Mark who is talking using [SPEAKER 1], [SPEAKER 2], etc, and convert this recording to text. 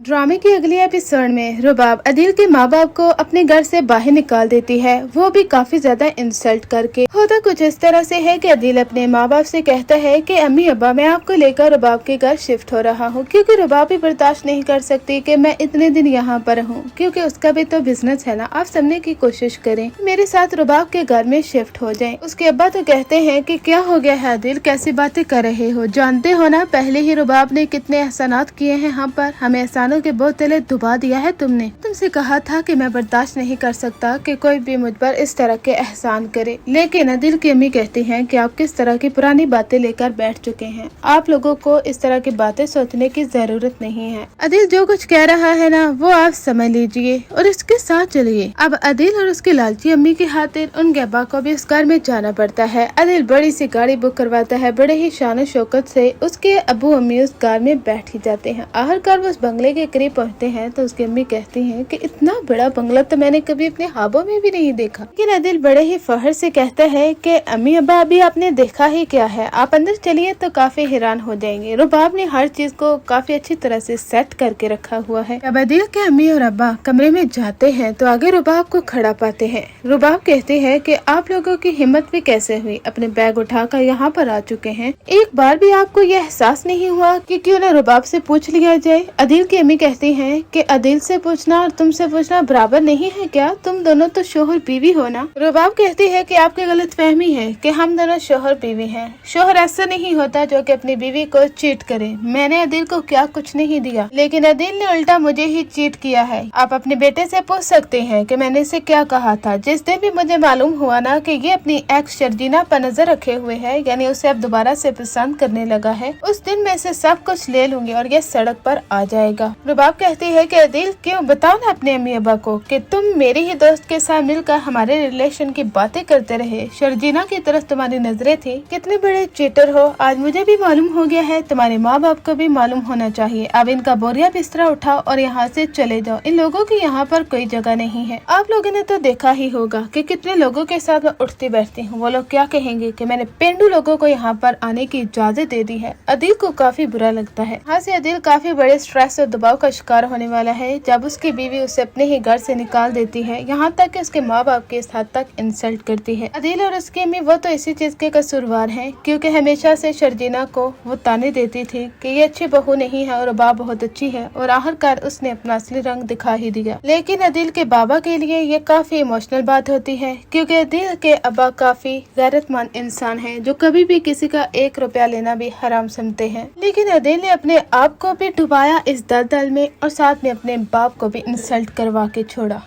[SPEAKER 1] ड्रामे की अगली एपिसोड में रुबाब अदील के माँ बाप को अपने घर से बाहर निकाल देती है, वो भी काफी ज्यादा इंसल्ट करके। होता कुछ इस तरह से है कि अदील अपने माँ बाप से कहता है कि अम्मी अब्बा मैं आपको लेकर रुबाब के घर शिफ्ट हो रहा हूँ, क्योंकि रुबाब भी बर्दाश्त नहीं कर सकती कि मैं इतने दिन यहाँ पर हूँ, क्योंकि उसका भी तो बिजनेस है ना। आप समझने की कोशिश करें, मेरे साथ रुबाब के घर में शिफ्ट हो जाएं। उसके अब्बा तो कहते हैं कि क्या हो गया है अदील, कैसी बातें कर रहे हो, जानते हो ना पहले ही रुबाब ने कितने एहसानात किए हैं हम पर, हमें एहसानों के बोतले डुबा दिया है तुमने। तुमसे कहा था कि मैं बर्दाश्त नहीं कर सकता कि कोई भी मुझ पर इस तरह के एहसान करे। लेकिन अदील की अम्मी कहती हैं कि आप किस तरह की पुरानी बातें लेकर बैठ चुके हैं, आप लोगों को इस तरह की बातें सोचने की जरूरत नहीं है। अदील जो कुछ कह रहा है ना वो आप समझ लीजिए और इसके साथ चलिए। अब अदील और उसकी लालची अम्मी की खातिर उन अब्बा को भी उस घर में जाना पड़ता है। अदील बड़ी सी गाड़ी बुक करवाता है, बड़े ही शान शौकत से उसके अबू अम्मी उस कार में बैठ ही जाते हैं। आखिरकार वो उस बंगले के करीब पहुंचते हैं तो उसकी अम्मी कहती हैं कि इतना बड़ा बंगला तो मैंने कभी अपने ख्वाबों में भी नहीं देखा। लेकिन अदील बड़े ही फखर से कहता है कि अम्मी अब्बा अभी आपने देखा ही क्या है, आप अंदर चलिए तो काफी हैरान हो जाएंगे। रुबाब ने हर चीज को काफी अच्छी तरह से सेट करके रखा हुआ है। जब अदील के अम्मी और अब्बा कमरे में जाते हैं तो आगे रुबाब को खड़ा पाते हैं। रुबाब कहते हैं कि आप लोगों की हिम्मत भी कैसे हुई, अपने बैग उठाकर यहाँ पर आ चुके हैं, एक बार भी आपको यह एहसास नहीं हुआ कि क्यों न रुबाब से पूछ लिया जाए। अदील की अम्मी कहती हैं कि अदील से पूछना और तुमसे पूछना बराबर नहीं है क्या, तुम दोनों तो शोहर बीवी हो ना। रुबाब कहती है कि आपकी गलतफहमी है कि हम दोनों शोहर बीवी हैं। शोहर ऐसा नहीं होता जो कि अपनी बीवी को चीट करे। मैंने अदील को क्या कुछ नहीं दिया, लेकिन अदील ने उल्टा मुझे ही चीट किया है। आप अपने बेटे से पूछ सकते हैं कि मैंने इसे क्या कहा था। जिस दिन भी मुझे मालूम हुआ ना कि ये अपनी एक्स शर्जीना पर नजर रखे हुए है, यानी उसे अब दोबारा से पसंद करने लगा है, उस दिन मैं इसे सब कुछ ले लूंगी और ये सड़क पर आ जाएगा। रुबाब कहती है कि अदील क्यों, बताओ ना अपने अम्मी अब्बा को कि तुम मेरे ही दोस्त के साथ मिलकर हमारे रिलेशन की बातें करते रहे, शर्जीना की तरफ तुम्हारी नजरें थी, कितने बड़े चीटर हो। आज मुझे भी मालूम हो गया है, तुम्हारे माँ बाप को भी मालूम होना चाहिए। अब इनका बोरिया बिस्तरा उठाओ और यहाँ से चले जाओ, इन लोगों की यहाँ पर कोई जगह नहीं है। आप लोगों ने तो देखा ही होगा कि कितने लोगों के साथ मैं उठती बैठती हूँ, वो लोग क्या कहेंगे कि मैंने पेंडू लोगों को यहाँ पर आने की इजाजत दे दी है। अदील को काफी बुरा लगता है। यहाँ से अदील काफी बड़े स्ट्रेस और दबाव का शिकार होने वाला है जब उसकी बीवी उसे अपने ही घर से निकाल देती है, यहाँ तक कि उसके माँ बाप के इस हद तक इंसल्ट करती है। अदील और उसकी अम्मी वो तो इसी चीज के कसूरवार हैं, क्योंकि हमेशा से शर्जीना को वो ताने देती थी कि ये अच्छी बहू नहीं है और रुबाब बहुत अच्छी है, और आखिरकार उसने अपना असली रंग दिखा ही दिया। लेकिन अदील के बाबा के लिए ये काफी इमोशनल बात होती है, क्योंकि अदील के अब्बा काफी गैरतमंद इंसान है जो कभी भी किसी का 1 रुपया लेना भी हराम समझते हैं। लेकिन अदील ने अपने आप को भी डुबाया इस दलदल में और साथ में अपने बाप को भी इंसल्ट करवा के छोड़ा।